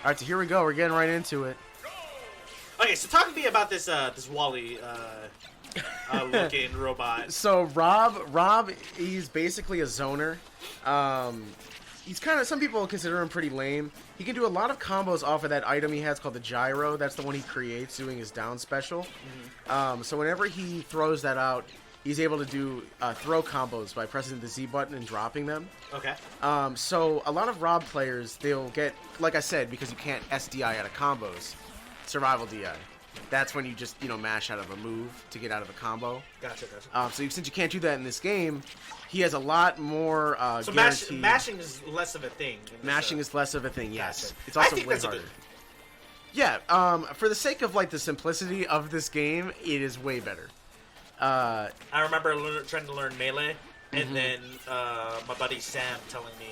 All right, so here we go. We're getting right into it. Okay, so talk to me about this this Wally looking robot. So Rob, he's basically a zoner. He's kind of, some people consider him pretty lame. He can do a lot of combos off of that item he has called the gyro. That's the one he creates doing his down special. So whenever he throws that out, he's able to do throw combos by pressing the Z button and dropping them. Okay. So a lot of Rob players, they'll get, like I said, because you can't SDI out of combos, survival DI. That's when you just, mash out of a move to get out of a combo. Gotcha. So since you can't do that in this game, he has a lot more so guaranteed... mashing is less of a thing. Mashing is less of a thing, yes. Gotcha. It's also I think way that's harder. Good. Yeah, for the sake of, the simplicity of this game, it is way better. I remember trying to learn Melee, and then my buddy Sam telling me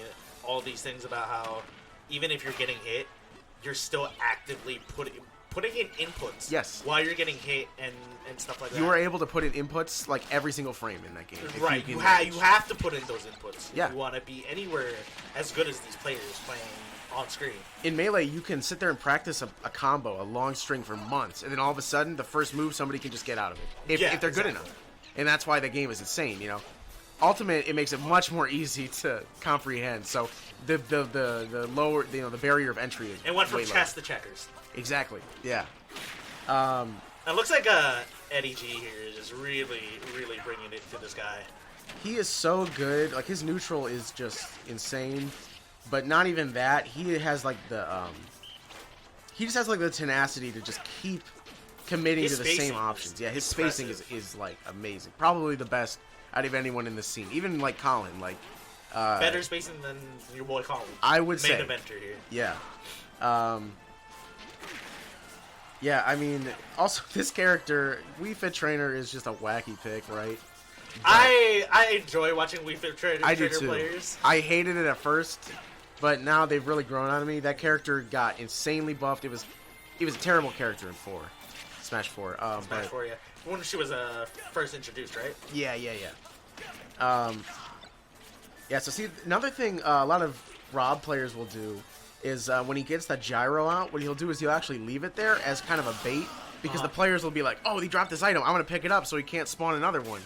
all these things about how even if you're getting hit, you're still actively putting in inputs. Yes. While you're getting hit and stuff like that. You are able to put in inputs every single frame in that game. Right. You have to put in those inputs. Yeah. If you want to be anywhere as good as these players playing on screen. In Melee, you can sit there and practice a combo, a long string for months, and then all of a sudden, the first move, somebody can just get out of it. If they're good enough. And that's why the game is insane, Ultimate, it makes it much more easy to comprehend. So the lower, the barrier of entry is and went from way chess lower. to checkers. Exactly. Yeah. It looks like Eddie G here is just really, really bringing it to this guy. He is so good. His neutral is just insane. But not even that. He has he just has the tenacity to just keep committing to the same options. Yeah, his spacing is amazing. Probably the best out of anyone in the scene. Even Colin, better spacing than your boy Colin. I would say. Main eventer here. Yeah. Yeah, I mean, also this character, Wii Fit Trainer is just a wacky pick, right? But I enjoy watching Wii Fit Trainer players. I hated it at first, but now they've really grown on me. That character got insanely buffed. It was a terrible character in Smash 4. Smash 4, yeah. When she was first introduced, right? Yeah. Yeah, so see, another thing a lot of Rob players will do is when he gets that gyro out, what he'll do is he'll actually leave it there as kind of a bait, because the players will be like, oh, he dropped this item, I'm going to pick it up so he can't spawn another one.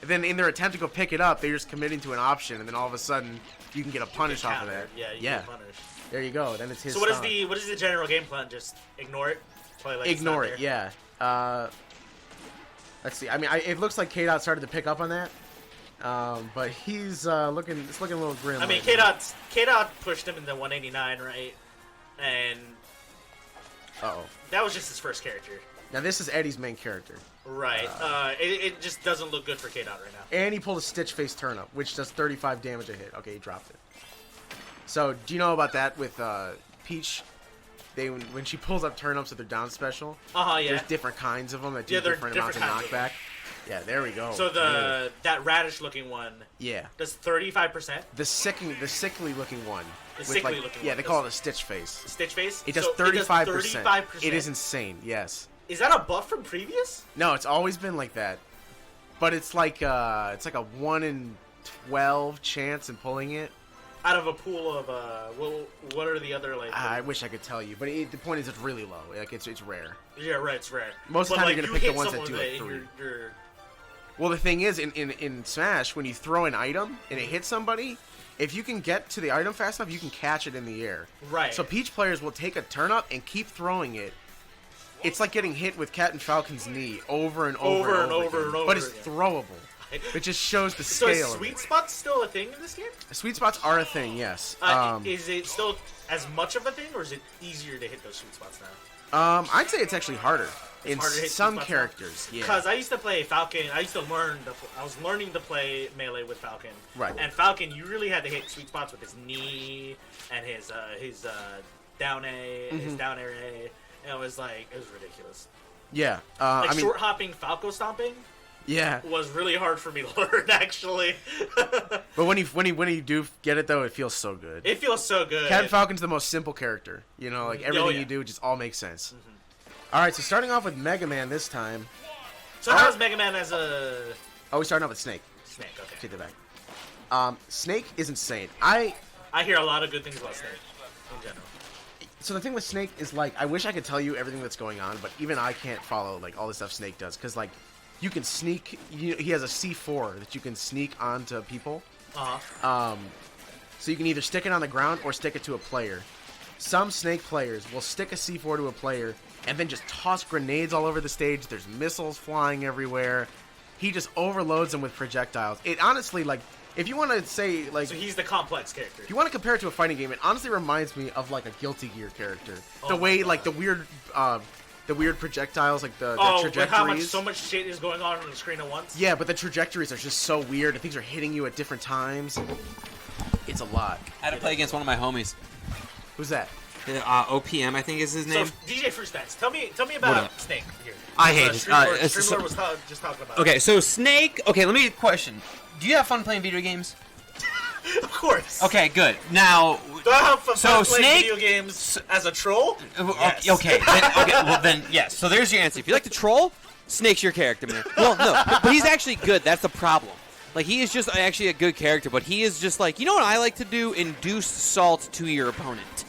And then in their attempt to go pick it up, they're just committing to an option, and then all of a sudden, you can get a punish off of that. Yeah, you get a punish. There you go, then it's his So what is the general game plan? Just ignore it? Ignore it, yeah. Let's see, I mean, it looks like K-Dot started to pick up on that. But he's looking a little grim. I mean, K-Dot pushed him in the 189, right? And that was just his first character. Now this is Eddie's main character. Right. It just doesn't look good for K-Dot right now. And he pulled a Stitch Face Turnip, which does 35 damage a hit. Okay, he dropped it. So, do you know about that with Peach? When she pulls up turnips with their down special, yeah. There's different kinds of them that do different amounts of knockback. Yeah, there we go. So that radish looking one, does 35%? The sickly looking one. The sickly looking one. Yeah, they call it a Stitch Face. Stitch Face? It does 35%. It is insane. Yes. Is that a buff from previous? No, it's always been like that. But it's like a 1 in 12 chance in pulling it. Out of a pool of what are the other I wish I could tell you, but the point is it's really low. It's rare. Yeah, right. It's rare. Most of the time you're gonna pick the ones that do it 3. You're... Well, the thing is, in Smash, when you throw an item and it hits somebody, if you can get to the item fast enough, you can catch it in the air. Right. So Peach players will take a turnip and keep throwing it. It's like getting hit with Cat and Falcon's knee over and over and over. But it's throwable. It just shows the scale. So is sweet spots still a thing in this game? Sweet spots are a thing, yes. Is it still as much of a thing, or is it easier to hit those sweet spots now? I'd say it's actually harder. It's harder to hit some characters, yeah. Because I used to play Falcon. I was learning to play Melee with Falcon. Right. And Falcon, you really had to hit sweet spots with his knee and his down A, his down air A. And it was ridiculous. Yeah. Short hopping Falco stomping. Yeah, was really hard for me to learn, actually. But when you do get it though, it feels so good. It feels so good. Captain Falcon's the most simple character. Everything you do just all makes sense. All right, so starting off with Mega Man this time. So how's Mega Man as a? Oh, we're starting off with Snake. Snake, okay. Take that back. Snake is insane. I hear a lot of good things about Snake in general. So the thing with Snake is, like, I wish I could tell you everything that's going on, but even I can't follow, like, all the stuff Snake does. Because, like, you can sneak... he has a C4 that you can sneak onto people. So you can either stick it on the ground or stick it to a player. Some Snake players will stick a C4 to a player and then just toss grenades all over the stage. There's missiles flying everywhere. He just overloads them with projectiles. It honestly, like, if you want to say, like... So he's the complex character. If you want to compare it to a fighting game, it honestly reminds me of, like, a Guilty Gear character. The way, like, the weird projectiles, like, the trajectories. Like how so much shit is going on the screen at once? Yeah, but the trajectories are just so weird, and things are hitting you at different times. It's a lot. I had to play against one of my homies. Who's that? OPM, I think is his name. So, DJ Fruit Snacks, tell me about Snake here. I hate it. Streamlord was just talking about Okay, so Snake... Okay, let me question. Do you have fun playing video games? Of course. Okay, good. Now... Do I have fun playing Snake, video games as a troll? Yes. Okay, well then, yes. So there's your answer. If you like to troll, Snake's your character, man. Well, no, but he's actually good. That's the problem. Like, he is just actually a good character, but he is just like, you know what I like to do? Induce salt to your opponent.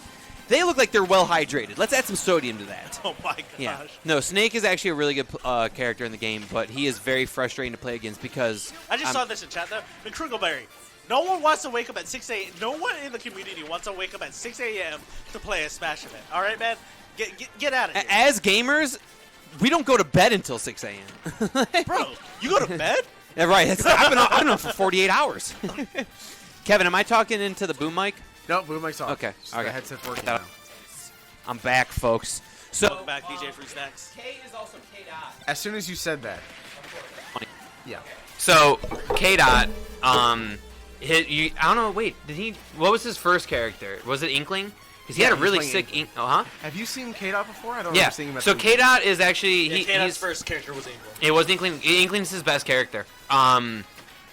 They look like they're well hydrated. Let's add some sodium to that. Oh my gosh. Yeah. No, Snake is actually a really good character in the game, but he is very frustrating to play against because... I just saw this in chat, though. McCringleberry. No one wants to wake up at 6 a.m. No one in the community wants to wake up at 6 a.m. to play a Smash event. All right, man? Get out of here. As gamers, we don't go to bed until 6 a.m. Bro, you go to bed? Yeah, right. I've been up for 48 hours. Kevin, am I talking into the boom mic? No, boom mic's off. Okay. So the headset's working now. I'm back, folks. So Welcome back, DJ Fruit Snacks. K is also K-Dot. As soon as you said that. Yeah. So K-Dot, I don't know. Wait, what was his first character? Was it Inkling? Because he had a really sick Have you seen K-Dot before? I don't remember seeing him at so K-Dot is actually... K-Dot's first character was Inkling. It was Inkling. Inkling's his best character.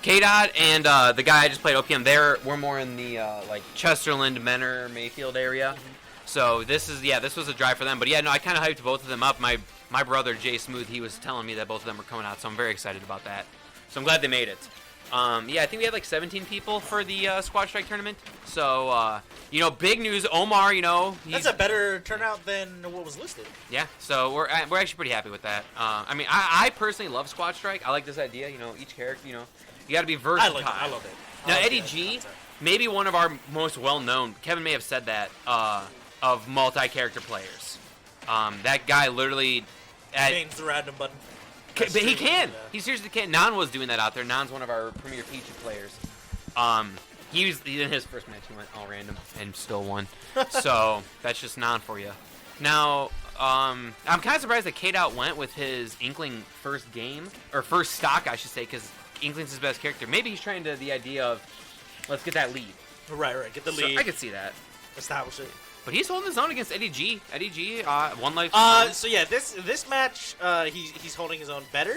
K-Dot and the guy I just played, OPM, we're more in the like Chesterland, Menor, Mayfield area. So this was a drive for them. But yeah, no, I kind of hyped both of them up. My brother, Jay Smooth, he was telling me that both of them were coming out, so I'm very excited about that. So I'm glad they made it. Yeah, I think we had like 17 people for the Squad Strike tournament. So, big news. Omar, that's a better turnout than what was listed. Yeah, so we're actually pretty happy with that. I mean, I personally love Squad Strike. I like this idea. Each character, you got to be versatile. I love it. Now, Eddie G, maybe one of our most well-known. Kevin may have said that of multi-character players. That guy literally. Change the random button. But he can. He seriously can. Nan was doing that out there. Nan's one of our premier Pichu players. He in his first match, he went all random and still won. So that's just Nan for you. Now, I'm kind of surprised that K-Dot went with his Inkling first game, or first stock, I should say, because Inkling's his best character. Maybe he's trying to the idea of, let's get that lead. Right, get the lead. So I could see that. Establish it. But he's holding his own against Eddie G. Eddie G, one life. So yeah, this match, he's holding his own better.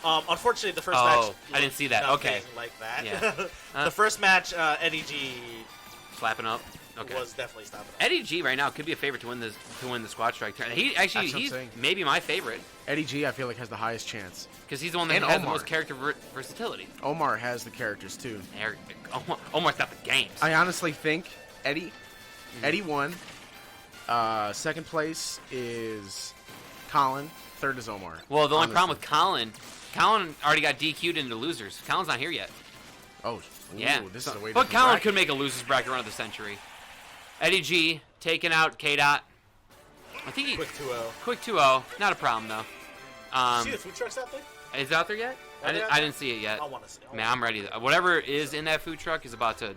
Unfortunately, the first match. I didn't see that. Okay. Like that. Yeah. The first match, Eddie G. Slapping up. Okay. Was definitely stopping up. Eddie G right now could be a favorite to win the Squad Strike tournament. He's maybe my favorite. Eddie G, I feel like, has the highest chance. Because he's the one that has the most character versatility. Omar has the characters, too. Omar's got the games. I honestly think Eddie won. Second place is Colin. Third is Omar. Well, the only problem with Colin already got DQ'd into losers. Colin's not here yet. Oh, yeah. This is a way. But Colin could make a losers bracket run of the century. Eddie G taking out K-Dot. I think he quick 2-0. Quick 2-0. Not a problem though. See the food trucks out there? Is it out there yet? I didn't see it yet. I want to see it. Man, I'm ready. Whatever is in that food truck is about to